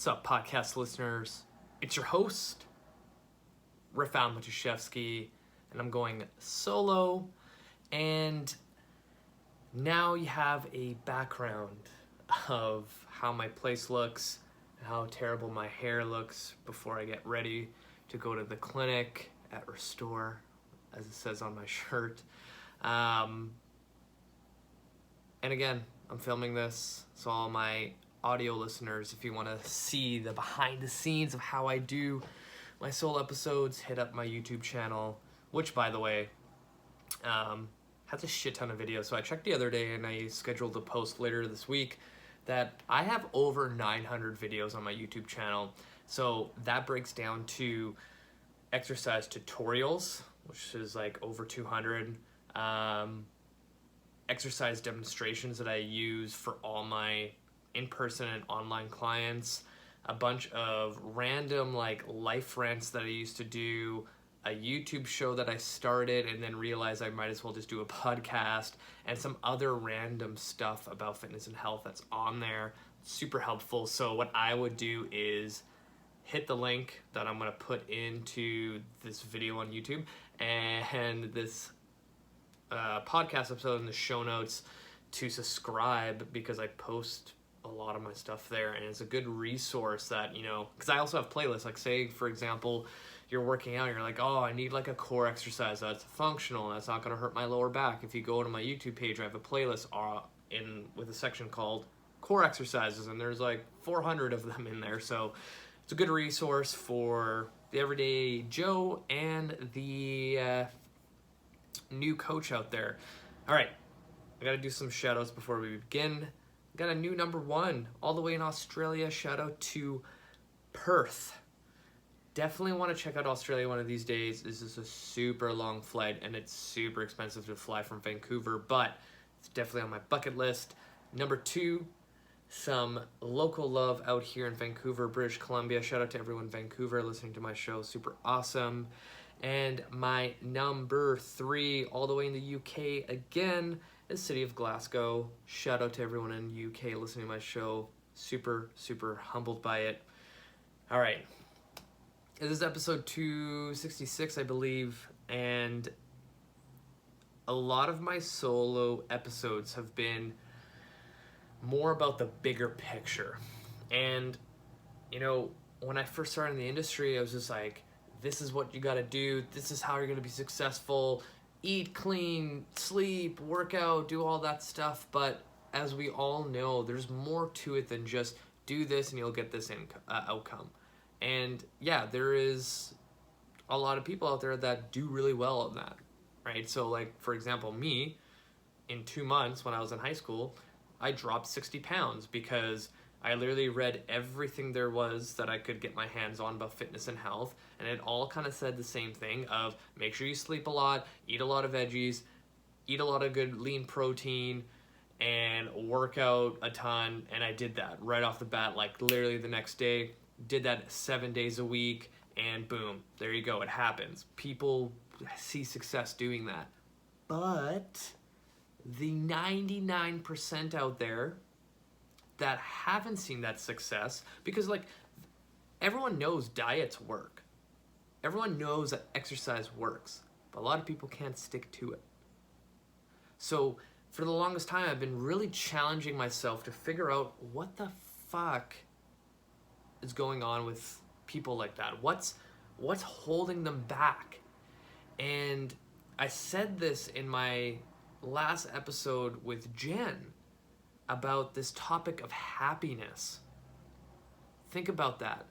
What's up, podcast listeners? It's your host, Rafał Matuszewski, and I'm going solo. And now you have a background of how my place looks, and how terrible my hair looks before I get ready to go to the clinic at Restore, as it says on my shirt. And again, I'm filming this, so all my audio listeners, if you want to see the behind the scenes of how I do my solo episodes, hit up my YouTube channel, which, by the way, has a shit ton of videos. So I checked the other day and I scheduled a post later this week that I have over 900 videos on my YouTube channel. So that breaks down to exercise tutorials, which is like over 200, exercise demonstrations that I use for all my in-person and online clients, a bunch of random like life rants that I used to do, a YouTube show that I started and then realized I might as well just do a podcast, and some other random stuff about fitness and health that's on there. Super helpful. So what I would do is hit the link that I'm going to put into this video on YouTube and this podcast episode in the show notes to subscribe, because I post a lot of my stuff there, and it's a good resource that, you know, because I also have playlists. Like, say for example, you're working out, you're like, oh, I need like a core exercise that's functional and that's not going to hurt my lower back. If you go to my YouTube page, I have a playlist with a section called core exercises, and there's like 400 of them in there. So it's a good resource for the everyday Joe and the new coach out there. All right, I got to do some shout outs before we begin. Got a new number one all the way in Australia. Shout out to Perth. Definitely want to check out Australia one of these days. This is a super long flight and it's super expensive to fly from Vancouver, but it's definitely on my bucket list. Number two, some local love out here in Vancouver, British Columbia. Shout out to everyone in Vancouver listening to my show. Super awesome. And my number three, all the way in the UK again, the city of Glasgow. Shout out to everyone in the UK listening to my show. Super, super humbled by it. All right. This is episode 266, I believe, and a lot of my solo episodes have been more about the bigger picture. And, you know, when I first started in the industry, I was just like, this is what you got to do. This is how you're going to be successful. Eat clean, sleep, work out, do all that stuff. But as we all know, there's more to it than just do this and you'll get this outcome. And yeah, there is a lot of people out there that do really well on that, right? So like, for example, me, in 2 months when I was in high school, I dropped 60 pounds because I literally read everything there was that I could get my hands on about fitness and health, and it all kind of said the same thing of make sure you sleep a lot, eat a lot of veggies, eat a lot of good lean protein, and work out a ton. And I did that right off the bat, like literally the next day. Did that 7 days a week, and boom, there you go. It happens. People see success doing that. But the 99% out there that haven't seen that success, because like everyone knows diets work. Everyone knows that exercise works, but a lot of people can't stick to it. So for the longest time, I've been really challenging myself to figure out what the fuck is going on with people like that. What's holding them back? And I said this in my last episode with Jen about this topic of happiness. Think about that.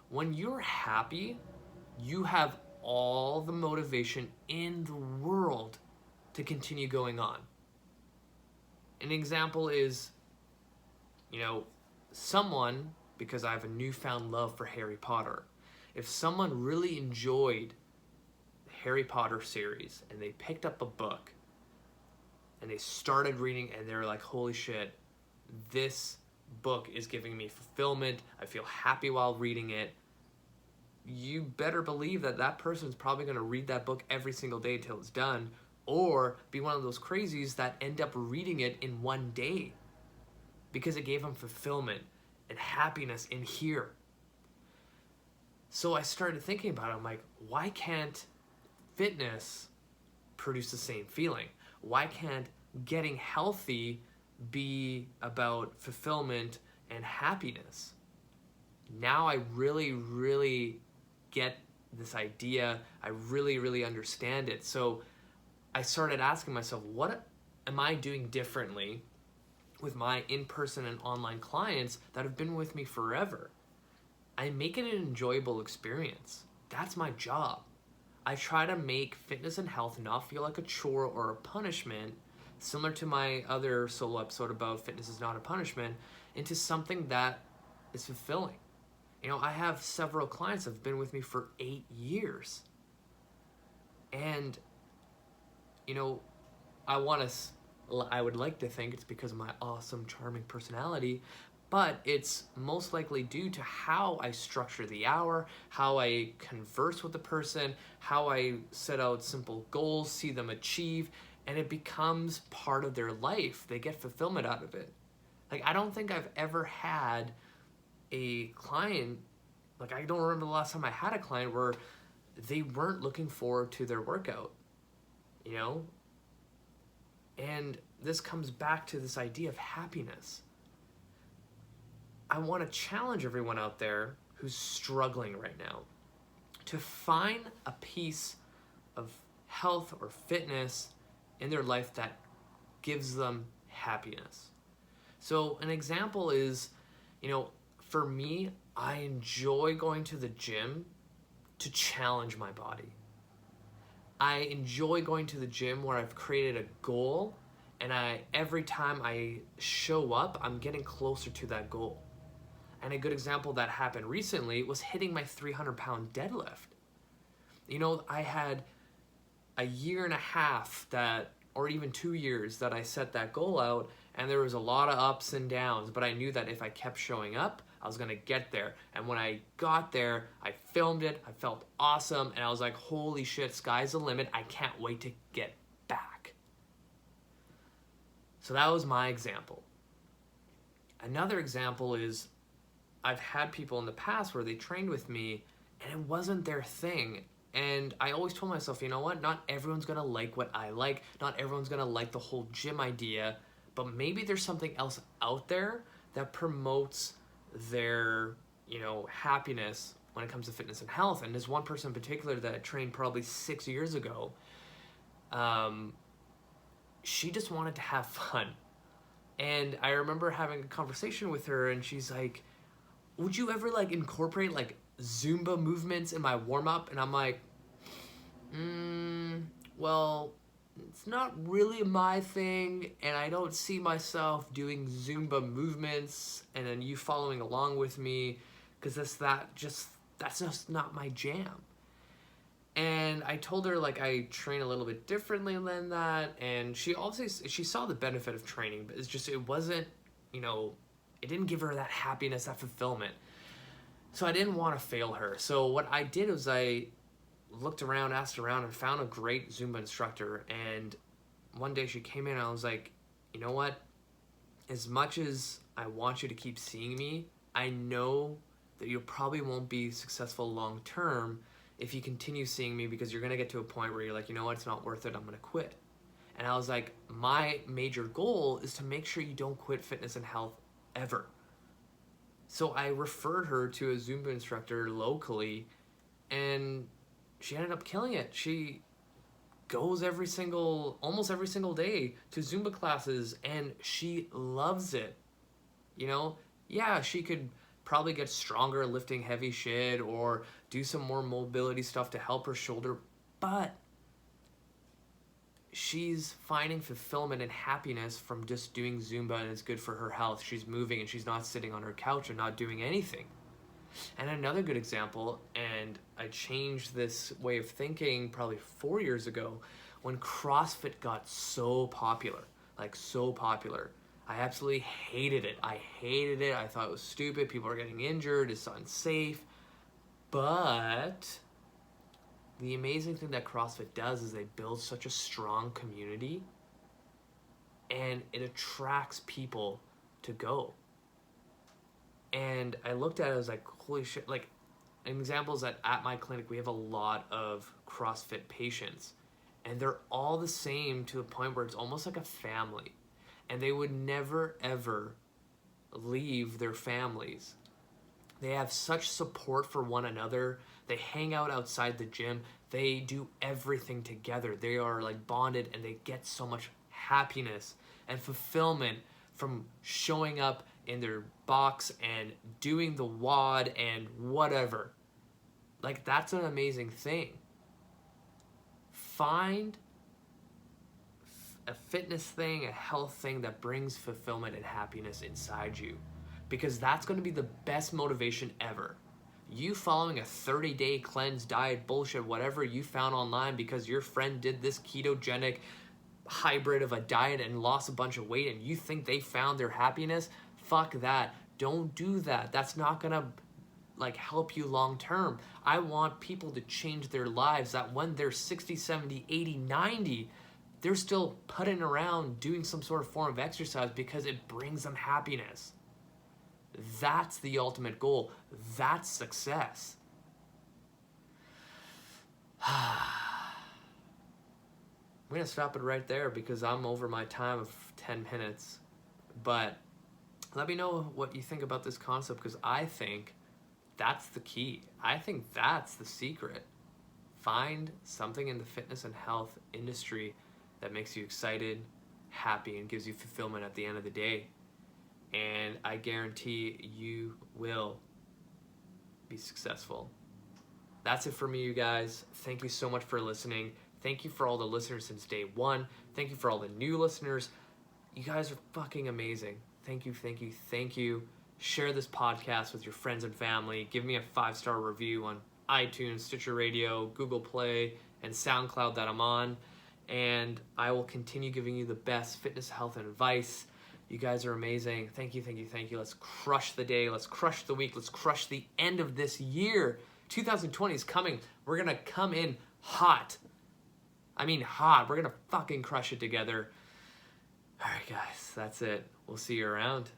When you're happy, you have all the motivation in the world to continue going on. An example is, you know, someone, because I have a newfound love for Harry Potter. If someone really enjoyed the Harry Potter series and they picked up a book and they started reading and they were like, holy shit, this book is giving me fulfillment, I feel happy while reading it, you better believe that that person is probably going to read that book every single day until it's done, or be one of those crazies that end up reading it in 1 day because it gave them fulfillment and happiness in here. So I started thinking about it. I'm like, why can't fitness produce the same feeling? Why can't getting healthy be about fulfillment and happiness? Now I really, really get this idea. I really, really understand it. So I started asking myself, what am I doing differently with my in-person and online clients that have been with me forever? I make it an enjoyable experience. That's my job. I try to make fitness and health not feel like a chore or a punishment, similar to my other solo episode about fitness is not a punishment, into something that is fulfilling. I have several clients that have been with me for 8 years. And, you know, I would like to think it's because of my awesome, charming personality, but it's most likely due to how I structure the hour, how I converse with the person, how I set out simple goals, see them achieve, and it becomes part of their life. They get fulfillment out of it. Like, I don't think I've ever had a client, like, I don't remember the last time I had a client where they weren't looking forward to their workout, you know? And this comes back to this idea of happiness. I want to challenge everyone out there who's struggling right now to find a piece of health or fitness in their life that gives them happiness. So an example is, for me, I enjoy going to the gym to challenge my body. I enjoy going to the gym where I've created a goal, and every time I show up, I'm getting closer to that goal. And a good example that happened recently was hitting my 300-pound deadlift. I had a year and a half or even 2 years that I set that goal out, and there was a lot of ups and downs, but I knew that if I kept showing up, I was gonna get there. And when I got there, I filmed it, I felt awesome, and I was like, holy shit, sky's the limit, I can't wait to get back. So that was my example. Another example is, I've had people in the past where they trained with me, and it wasn't their thing. And I always told myself, you know what, not everyone's gonna like what I like, not everyone's gonna like the whole gym idea, but maybe there's something else out there that promotes their, happiness when it comes to fitness and health. And there's one person in particular that I trained probably 6 years ago. She just wanted to have fun. And I remember having a conversation with her, and she's like, would you ever incorporate Zumba movements in my warm-up? And I'm like, well, it's not really my thing, and I don't see myself doing Zumba movements and then you following along with me, because that's just not my jam. And I told her I train a little bit differently than that, and she saw the benefit of training, but it wasn't, it didn't give her that happiness, that fulfillment. So I didn't want to fail her. So what I did was I looked around, asked around, and found a great Zumba instructor. And one day she came in, and I was like, you know what? As much as I want you to keep seeing me, I know that you probably won't be successful long term if you continue seeing me, because you're going to get to a point where you're like, you know what? It's not worth it. I'm going to quit. And I was like, my major goal is to make sure you don't quit fitness and health ever. So I referred her to a Zumba instructor locally, and she ended up killing it. She goes almost every single day to Zumba classes, and she loves it. Yeah, she could probably get stronger lifting heavy shit or do some more mobility stuff to help her shoulder, but she's finding fulfillment and happiness from just doing Zumba, and it's good for her health. She's moving, and she's not sitting on her couch and not doing anything. And another good example, and I changed this way of thinking probably 4 years ago, when CrossFit got so popular. I absolutely hated it. I thought it was stupid. People are getting injured. It's unsafe. But the amazing thing that CrossFit does is they build such a strong community, and it attracts people to go. And I looked at it, I was like, holy shit, an example is that at my clinic, we have a lot of CrossFit patients, and they're all the same to the point where it's almost like a family, and they would never, ever leave their families. They have such support for one another. They hang out outside the gym. They do everything together. They are like bonded, and they get so much happiness and fulfillment from showing up in their box and doing the WOD and whatever. Like, that's an amazing thing. Find a fitness thing, a health thing that brings fulfillment and happiness inside you, because that's going to be the best motivation ever. You following a 30-day cleanse diet bullshit, whatever you found online because your friend did this ketogenic hybrid of a diet and lost a bunch of weight, and you think they found their happiness, fuck that. Don't do that. That's not gonna like help you long term. I want people to change their lives, that when they're 60, 70, 80, 90, they're still putting around doing some sort of form of exercise because it brings them happiness. That's the ultimate goal. That's success. I'm going to stop it right there because I'm over my time of 10 minutes. But let me know what you think about this concept, because I think that's the key. I think that's the secret. Find something in the fitness and health industry that makes you excited, happy, and gives you fulfillment at the end of the day. And I guarantee you will be successful. That's it for me, you guys. Thank you so much for listening. Thank you for all the listeners since day one. Thank you for all the new listeners. You guys are fucking amazing. Thank you, thank you, thank you. Share this podcast with your friends and family. Give me a 5-star review on iTunes, Stitcher Radio, Google Play, and SoundCloud that I'm on. And I will continue giving you the best fitness, health, and advice. You guys are amazing. Thank you, thank you, thank you. Let's crush the day. Let's crush the week. Let's crush the end of this year. 2020 is coming. We're going to come in hot. I mean hot. We're going to fucking crush it together. All right, guys. That's it. We'll see you around.